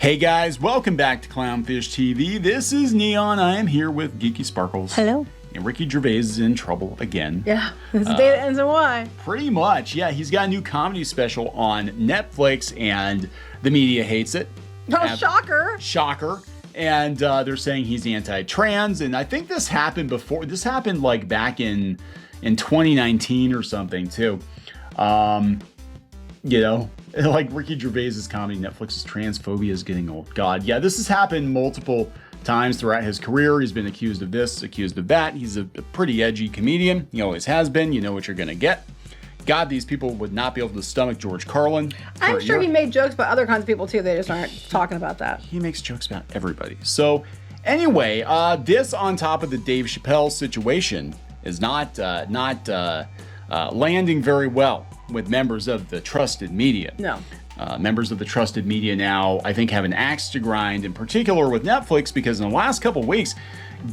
Hey guys, welcome back to Clownfish TV. This is Neon. I am here with Geeky Sparkles. Hello. And Ricky Gervais is in trouble again. Yeah, it's the day that ends in Y. Pretty much, yeah. He's got a new comedy special on Netflix, and the media hates it. Oh, shocker. Shocker. And they're saying he's anti-trans, and I think this happened before. This happened like back in 2019 or something too. You know, like Ricky Gervais's comedy, Netflix's transphobia is getting old. God, yeah, this has happened multiple times throughout his career. He's been accused of this, accused of that. He's a pretty edgy comedian. He always has been. You know what you're gonna get. God, these people would not be able to stomach George Carlin. I'm sure he made jokes about other kinds of people too. They just aren't talking about that. He makes jokes about everybody. So anyway, this on top of the Dave Chappelle situation is not landing very well with members of the trusted media. No. Members of the trusted media now, I think, have an axe to grind, in particular with Netflix, because in the last couple weeks,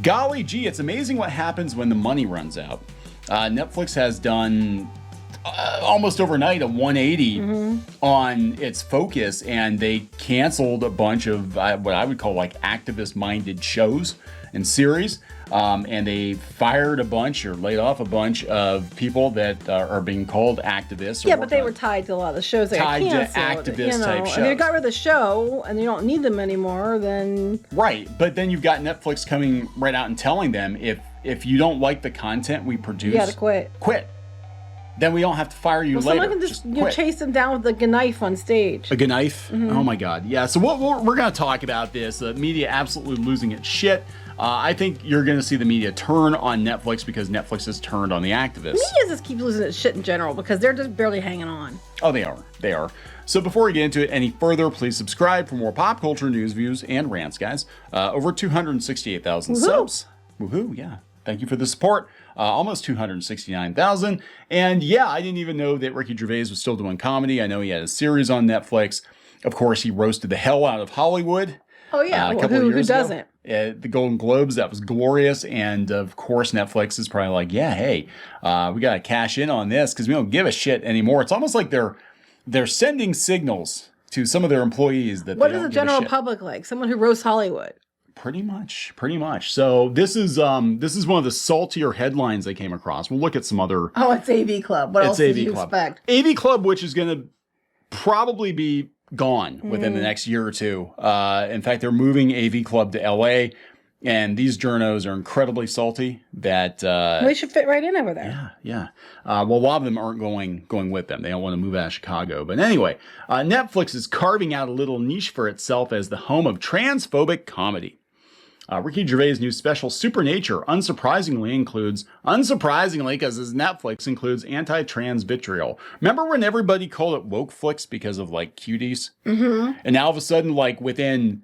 golly gee, it's amazing what happens when the money runs out. Netflix has done almost overnight a 180 on its focus, and they canceled a bunch of what I would call like activist-minded shows and series. And they fired a bunch or laid off a bunch of people that are being called activists. Yeah, but they were tied to a lot of the shows. They tied got canceled, to activist type shows. I mean, you got rid of the show and you don't need them anymore, then... Right, but then you've got Netflix coming right out and telling them, if you don't like the content we produce... You gotta quit. Quit. Then we don't have to fire you later. Someone can just chase them down with like a knife on stage. A knife? Oh my God. Yeah, so we're going to talk about this. The media absolutely losing its shit. I think you're going to see the media turn on Netflix because Netflix has turned on the activists. Media just keeps losing its shit in general because they're just barely hanging on. Oh, they are. They are. So before we get into it any further, please subscribe for more pop culture news, views, and rants, guys. Over 268,000 subs. Woohoo, yeah. Thank you for the support. Almost 269,000. And yeah, I didn't even know that Ricky Gervais was still doing comedy. I know he had a series on Netflix. Of course, he roasted the hell out of Hollywood. Oh, yeah. Who doesn't? The Golden Globes, that was glorious. And of course, Netflix is probably like, yeah, hey, we got to cash in on this because we don't give a shit anymore. It's almost like they're sending signals to some of their employees that what is the general public like? Someone who roasts Hollywood. Pretty much. So this is one of the saltier headlines I came across. We'll look at some other. Oh, it's AV Club. What else did you expect? AV Club, which is going to probably be gone within the next year or two. In fact, they're moving AV Club to LA, and these journos are incredibly salty. That they should fit right in over there. Yeah. Well, a lot of them aren't going with them. They don't want to move out of Chicago. But anyway, Netflix is carving out a little niche for itself as the home of transphobic comedy. Ricky Gervais' new special, Supernature, unsurprisingly, because his Netflix includes anti-trans vitriol. Remember when everybody called it woke flicks because of, like, cuties? Mm-hmm. And now all of a sudden, like, within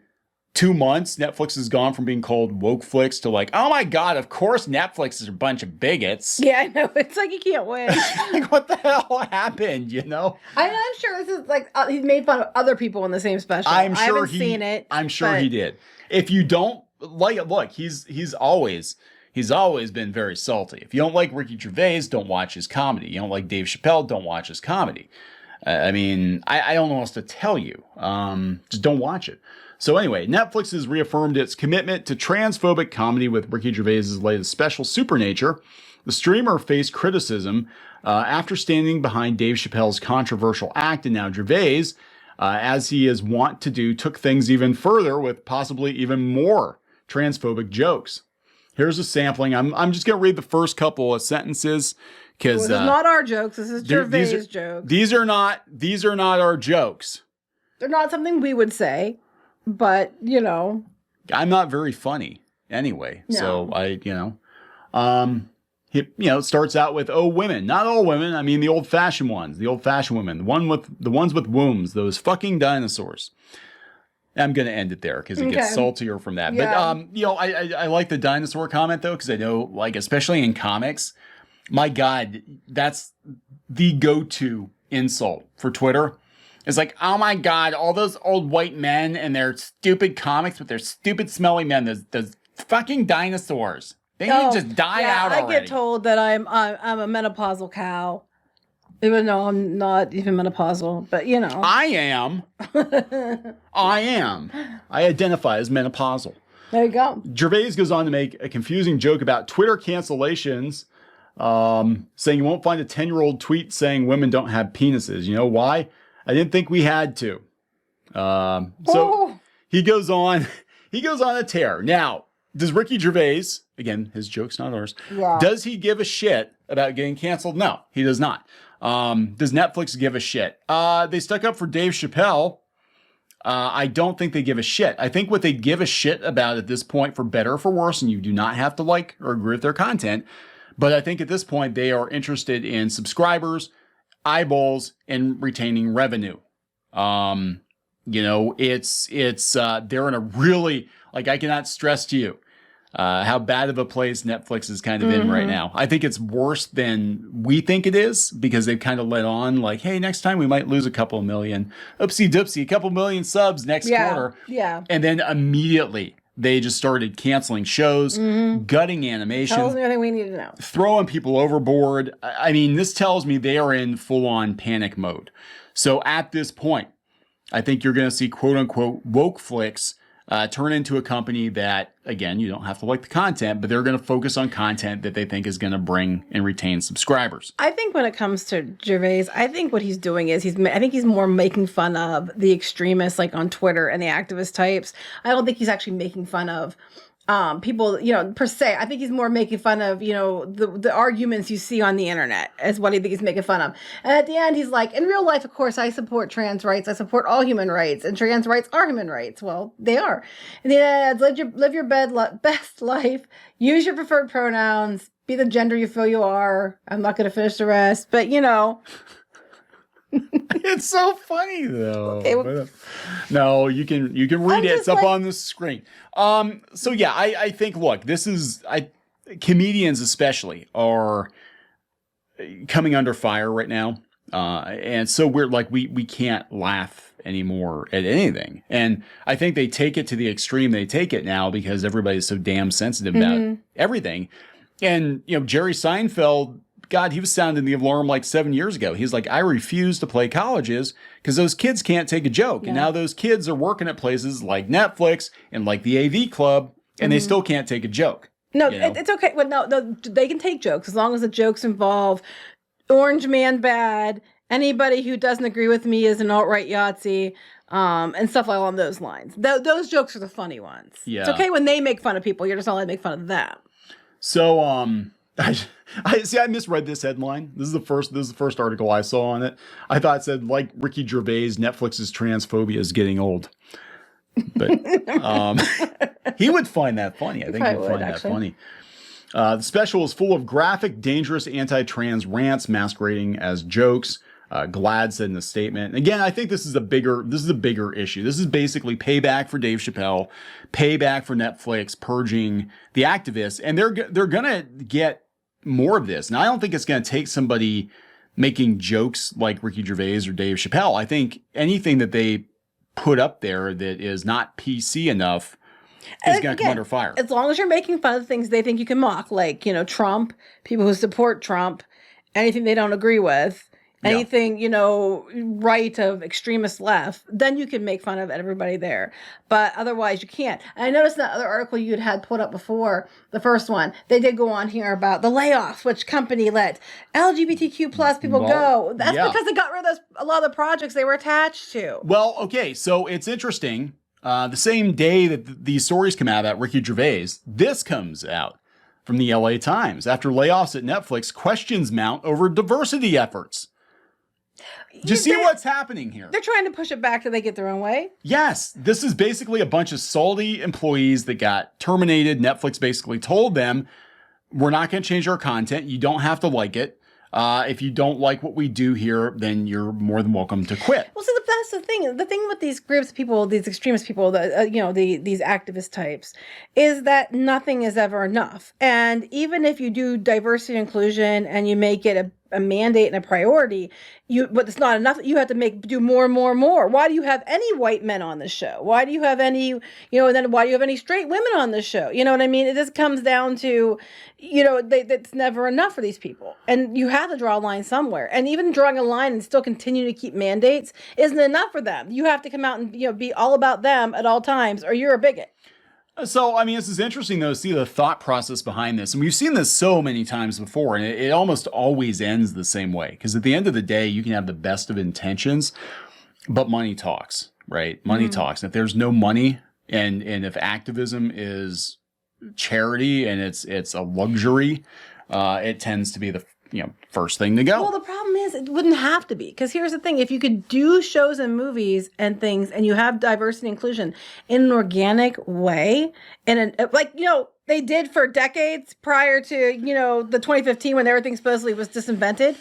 2 months, Netflix has gone from being called woke flicks to, like, oh my God, of course Netflix is a bunch of bigots. Yeah, I know. It's like you can't win. Like, what the hell happened, you know? I'm sure this is, like, he's made fun of other people in the same special. I haven't seen it. I'm sure he did. If you don't, like, look, he's always been very salty. If you don't like Ricky Gervais, don't watch his comedy. You don't like Dave Chappelle, don't watch his comedy. I mean, I don't know what else to tell you. Just don't watch it. So anyway, Netflix has reaffirmed its commitment to transphobic comedy with Ricky Gervais' latest special, Supernature. The streamer faced criticism after standing behind Dave Chappelle's controversial act, and now Gervais, as he is wont to do, took things even further with possibly even more transphobic jokes. Here's a sampling. I'm just going to read the first couple of sentences because this is not our jokes. This is Gervais' jokes. These are not our jokes. They're not something we would say, but you know, I'm not very funny anyway. No. So it starts out with, oh, women, not all women. I mean, the old-fashioned ones, the old-fashioned women, the ones with wombs, those fucking dinosaurs. I'm going to end it there because it gets saltier from that. Yeah. But, I like the dinosaur comment, though, because I know, like, especially in comics, my God, that's the go-to insult for Twitter. It's like, oh, my God, all those old white men and their stupid comics with their stupid smelly men, those fucking dinosaurs. They need to just die out already. I get told that I'm a menopausal cow. Even though I'm not even menopausal, but you know. I am. I identify as menopausal. There you go. Gervais goes on to make a confusing joke about Twitter cancellations, saying you won't find a 10-year-old tweet saying women don't have penises. You know why? I didn't think we had to. He goes on a tear. Now, does Ricky Gervais, again, his joke's not ours, does he give a shit about getting canceled? No, he does not. Does Netflix give a shit? They stuck up for Dave Chappelle. I don't think they give a shit. I think what they give a shit about at this point, for better or for worse, and you do not have to like or agree with their content, but I think at this point they are interested in subscribers, eyeballs, and retaining revenue. You know, it's they're in a really, like, I cannot stress to you how bad of a place Netflix is kind of in right now. I think it's worse than we think it is, because they've kind of let on like, hey, next time we might lose a couple million. Oopsie doopsie, a couple million subs next quarter. Yeah. And then immediately they just started canceling shows, gutting animation. Tells me everything we need to know. Throwing people overboard. I mean, this tells me they are in full-on panic mode. So at this point, I think you're going to see quote-unquote woke flicks turn into a company that, again, you don't have to like the content, but they're going to focus on content that they think is going to bring and retain subscribers. I think when it comes to Gervais, I think what he's doing is I think he's more making fun of the extremists, like on Twitter, and the activist types. I don't think he's actually making fun of people, you know, per se. I think he's more making fun of, you know, the arguments you see on the internet is what I think he's making fun of. And at the end, he's like, in real life, of course, I support trans rights. I support all human rights, and trans rights are human rights. Well, they are. And he adds, live your best life, use your preferred pronouns, be the gender you feel you are. I'm not going to finish the rest, but you know. It's so funny though. Okay, well, no, you can read it. It's up on the screen. So yeah, I think, look, this is, comedians especially are coming under fire right now. And so we're like, we can't laugh anymore at anything. And I think they take it to the extreme they take it now because everybody's so damn sensitive about everything. And, you know, Jerry Seinfeld, God, he was sounding the alarm like 7 years ago. He's like, I refuse to play colleges because those kids can't take a joke. Yeah. And now those kids are working at places like Netflix and like the AV Club, and they still can't take a joke. No, you know? It's okay. Well, no, they can take jokes as long as the jokes involve Orange Man bad, anybody who doesn't agree with me is an alt-right Yahtzee, and stuff along those lines. Those jokes are the funny ones. Yeah. It's okay when they make fun of people. You're just not allowed to make fun of them. So, I misread this headline. This is the first article I saw on it. I thought it said, like Ricky Gervais, Netflix's transphobia is getting old. But he would find that funny. I think he'd find that funny. The special is full of graphic, dangerous anti-trans rants masquerading as jokes. Glad said in a statement. Again, I think this is a bigger issue. This is basically payback for Dave Chappelle, payback for Netflix purging the activists, and they're gonna get more of this. And I don't think it's going to take somebody making jokes like Ricky Gervais or Dave Chappelle. I think anything that they put up there that is not PC enough is going to come under fire. As long as you're making fun of things they think you can mock, like, you know, Trump, people who support Trump, anything they don't agree with, anything, you know, right of extremist left, then you can make fun of everybody there. But otherwise you can't. And I noticed that other article you had put up before, the first one, they did go on here about the layoffs, which company let LGBTQ plus people go. That's because they got rid of a lot of the projects they were attached to. Well, okay, so it's interesting. The same day that these stories come out about Ricky Gervais, this comes out from the LA Times. After layoffs at Netflix, questions mount over diversity efforts. Do you see what's happening here? They're trying to push it back so they get their own way. Yes. This is basically a bunch of salty employees that got terminated. Netflix basically told them, we're not going to change our content. You don't have to like it. If you don't like what we do here, then you're more than welcome to quit. Well, so that's the thing. The thing with these groups of people, these extremist people, these activist types, is that nothing is ever enough. And even if you do diversity and inclusion and you make it a mandate and a priority, but it's not enough. You have to do more and more and more. Why do you have any white men on the show? Why do you have any, and then why do you have any straight women on the show? You know what I mean? It just comes down to, it's never enough for these people. And you have to draw a line somewhere. And even drawing a line and still continue to keep mandates isn't enough for them. You have to come out and, be all about them at all times, or you're a bigot. So, this is interesting, though, to see the thought process behind this. And we've seen this so many times before, and it almost always ends the same way. Because at the end of the day, you can have the best of intentions, but money talks, right? Money talks. If there's no money, and if activism is charity and it's a luxury, it tends to be the first thing to go. Well, the problem is it wouldn't have to be, because here's the thing: if you could do shows and movies and things, and you have diversity and inclusion in an organic way, and they did for decades prior to the 2015 when everything supposedly was disinvented.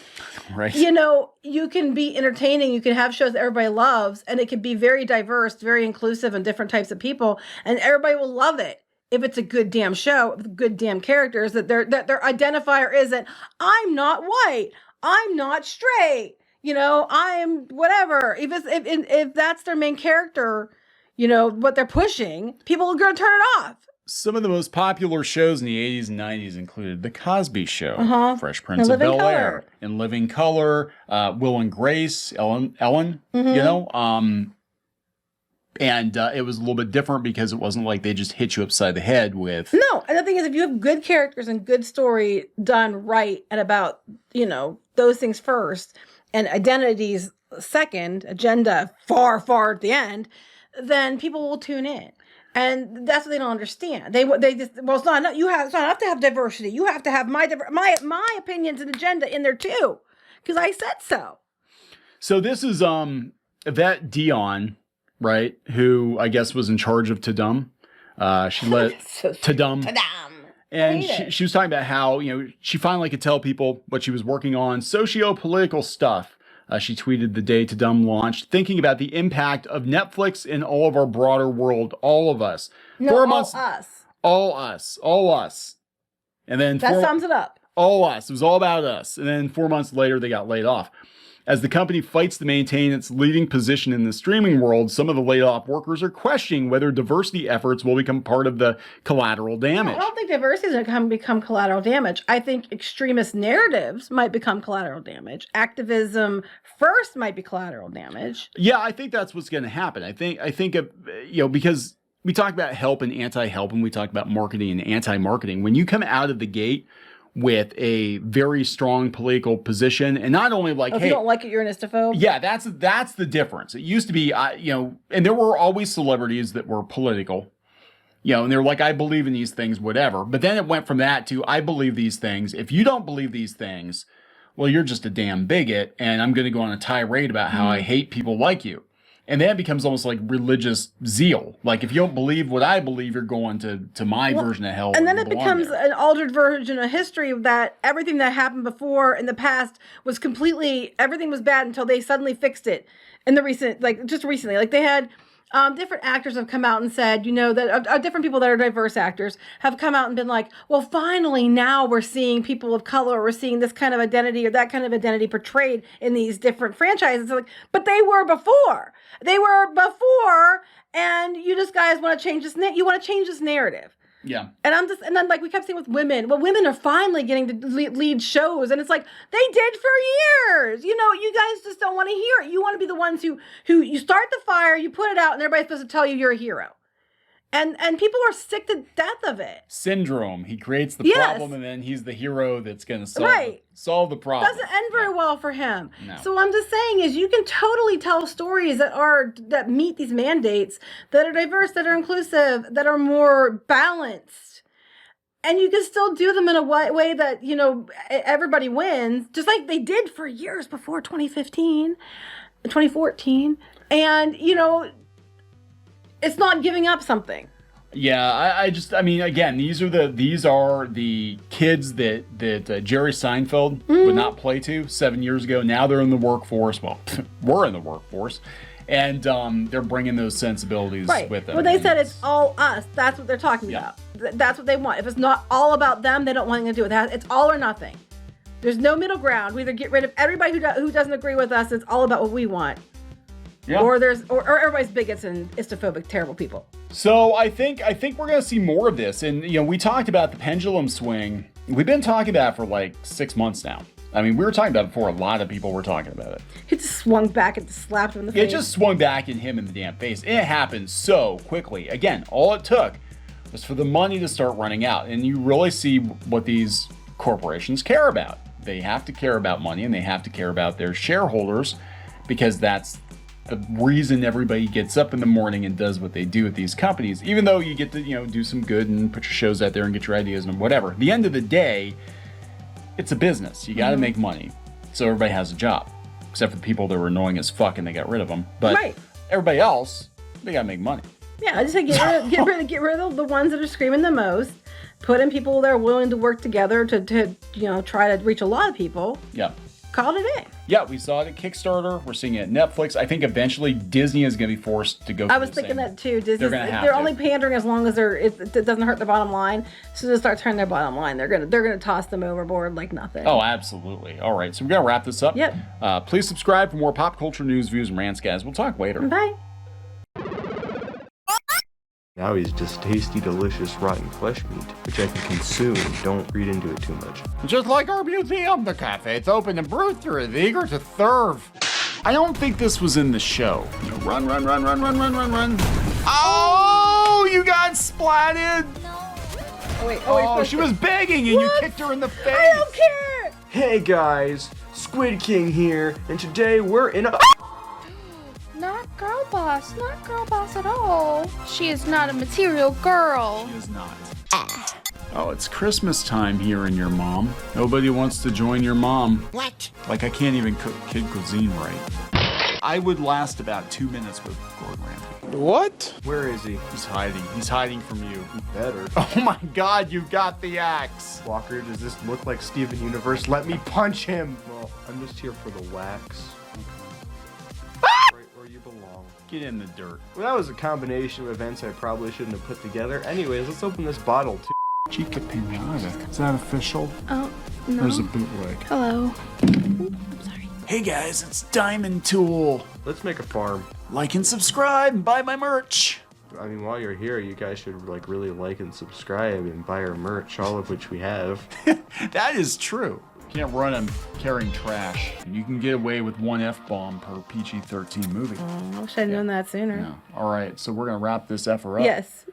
Right. You can be entertaining. You can have shows that everybody loves, and it can be very diverse, very inclusive, and different types of people, and everybody will love it. If it's a good damn show with good damn characters, that their identifier isn't, I'm not white, I'm not straight, I'm whatever. If that's their main character, what they're pushing, people are going to turn it off. Some of the most popular shows in the 80s and 90s included The Cosby Show, Fresh Prince of Bel-Air, In Living Color, Will and Grace, Ellen, and it was a little bit different because it wasn't like they just hit you upside the head with... No, and the thing is, if you have good characters and good story done right and about, those things first, and identities second, agenda far, far at the end, then people will tune in. And that's what they don't understand. They just, it's not enough. It's not enough to have diversity. You have to have my opinions and agenda in there too, because I said so. So this is Yvette Dion, right? Who I guess was in charge of Tudum. She led Tudum. And she was talking about how, she finally could tell people what she was working on, socio-political stuff. She tweeted the day Tudum launched, thinking about the impact of Netflix in all of our broader world, all of us. No, 4 months, all us. And then that sums it up. All us. It was all about us. And then 4 months later, they got laid off. As the company fights to maintain its leading position in the streaming world, some of the laid-off workers are questioning whether diversity efforts will become part of the collateral damage. I don't think diversity is going to become collateral damage. I think extremist narratives might become collateral damage. Activism first might be collateral damage. Yeah, I think that's what's going to happen. I think because we talk about help and anti-help, and we talk about marketing and anti-marketing. When you come out of the gate with a very strong political position, and not only like, if you don't like it, you're an istophobe. Yeah, that's the difference. It used to be, and there were always celebrities that were political, and they're like, I believe in these things, whatever. But then it went from that to, I believe these things. If you don't believe these things, well, you're just a damn bigot, and I'm going to go on a tirade about how I hate people like you. And then it becomes almost like religious zeal. Like, if you don't believe what I believe, you're going to my version of hell. And then it becomes an altered version of history that everything that happened before in the past was everything was bad until they suddenly fixed it. In the just recently, they had different actors have come out and said, that different people that are diverse actors have come out and been like, well, finally now we're seeing people of color, we're seeing this kind of identity or that kind of identity portrayed in these different franchises. But they were before. And you just guys want to change this. You want to change this narrative. Yeah. And then we kept seeing with women. Well, women are finally getting to lead shows, and it's like they did for years. You guys just don't want to hear it. You want to be the ones who you start the fire, you put it out, and everybody's supposed to tell you you're a hero. And people are sick to death of it. Syndrome. He creates the problem, and then he's the hero that's going to solve the problem. Doesn't end very well for him. No. So I'm just saying is you can totally tell stories that meet these mandates, that are diverse, that are inclusive, that are more balanced. And you can still do them in a way that, everybody wins, just like they did for years before 2015, 2014. And, it's not giving up something. Yeah, again, these are the kids that Jerry Seinfeld would not play to 7 years ago. Now they're in the workforce. Well, we're in the workforce, and they're bringing those sensibilities with them. Well, they said it's all us. That's what they're talking about. That's what they want. If it's not all about them, they don't want anything to do with that. It's all or nothing. There's no middle ground. We either get rid of everybody who doesn't agree with us. It's all about what we want. Yeah. Or everybody's bigots and istophobic, terrible people. So I think we're gonna see more of this. And we talked about the pendulum swing. We've been talking about it for like 6 months now. I mean, we were talking about it before. A lot of people were talking about it. It just swung back and slapped him in the face. It just swung back at him in the damn face. And it happened so quickly. Again, all it took was for the money to start running out. And you really see what these corporations care about. They have to care about money, and they have to care about their shareholders, because that's the reason everybody gets up in the morning and does what they do at these companies. Even though you get to, do some good and put your shows out there and get your ideas and whatever. At the end of the day, it's a business. You got to make money. So everybody has a job, except for the people that were annoying as fuck and they got rid of them. But everybody else, they got to make money. Yeah, I just say get rid of the ones that are screaming the most. Put in people that are willing to work together to try to reach a lot of people. Yeah. Call it a day. Yeah, we saw it at Kickstarter. We're seeing it at Netflix. I think eventually Disney is going to be forced to go. I was thinking that too. Disney, they're only pandering as long as it doesn't hurt their bottom line. So they start turning their bottom line, they're gonna toss them overboard like nothing. Oh, absolutely. All right, so we're gonna wrap this up. Yep. Please subscribe for more pop culture news, views, and rants, guys. We'll talk later. Bye. Now he's just tasty, delicious, rotten flesh meat, which I can consume. Don't read into it too much. Just like our museum, the cafe's open and Brewster is eager to serve. I don't think this was in the show. Run. Oh, you got splatted. Oh, she was begging and you kicked her in the face. I don't care. Hey guys, Squid King here, and today we're in a... Not girl boss at all. She is not a material girl. She is not. Oh, it's Christmas time here in your mom. Nobody wants to join your mom. What? Like, I can't even cook kid cuisine right. I would last about 2 minutes with Gordon Ramsay. What? Where is he? He's hiding. He's hiding from you. Better. Oh my God, you got the axe. Walker, does this look like Steven Universe? Let me punch him! Well, I'm just here for the wax. Right where you belong. Get in the dirt. Well, that was a combination of events I probably shouldn't have put together. Anyways, let's open this bottle too. Chica Pinata. Is that official? Oh, no. There's a bootleg. Hello. I'm sorry. Hey guys, it's Diamond Tool. Let's make a farm. Like and subscribe and buy my merch. I mean, while you're here, you guys should really like and subscribe and buy our merch, all of which we have. That is true. You can't run them carrying trash. You can get away with one F-bomb per PG-13 movie. I wish I'd known that sooner. Yeah. All right, so we're going to wrap this effer up. Yes.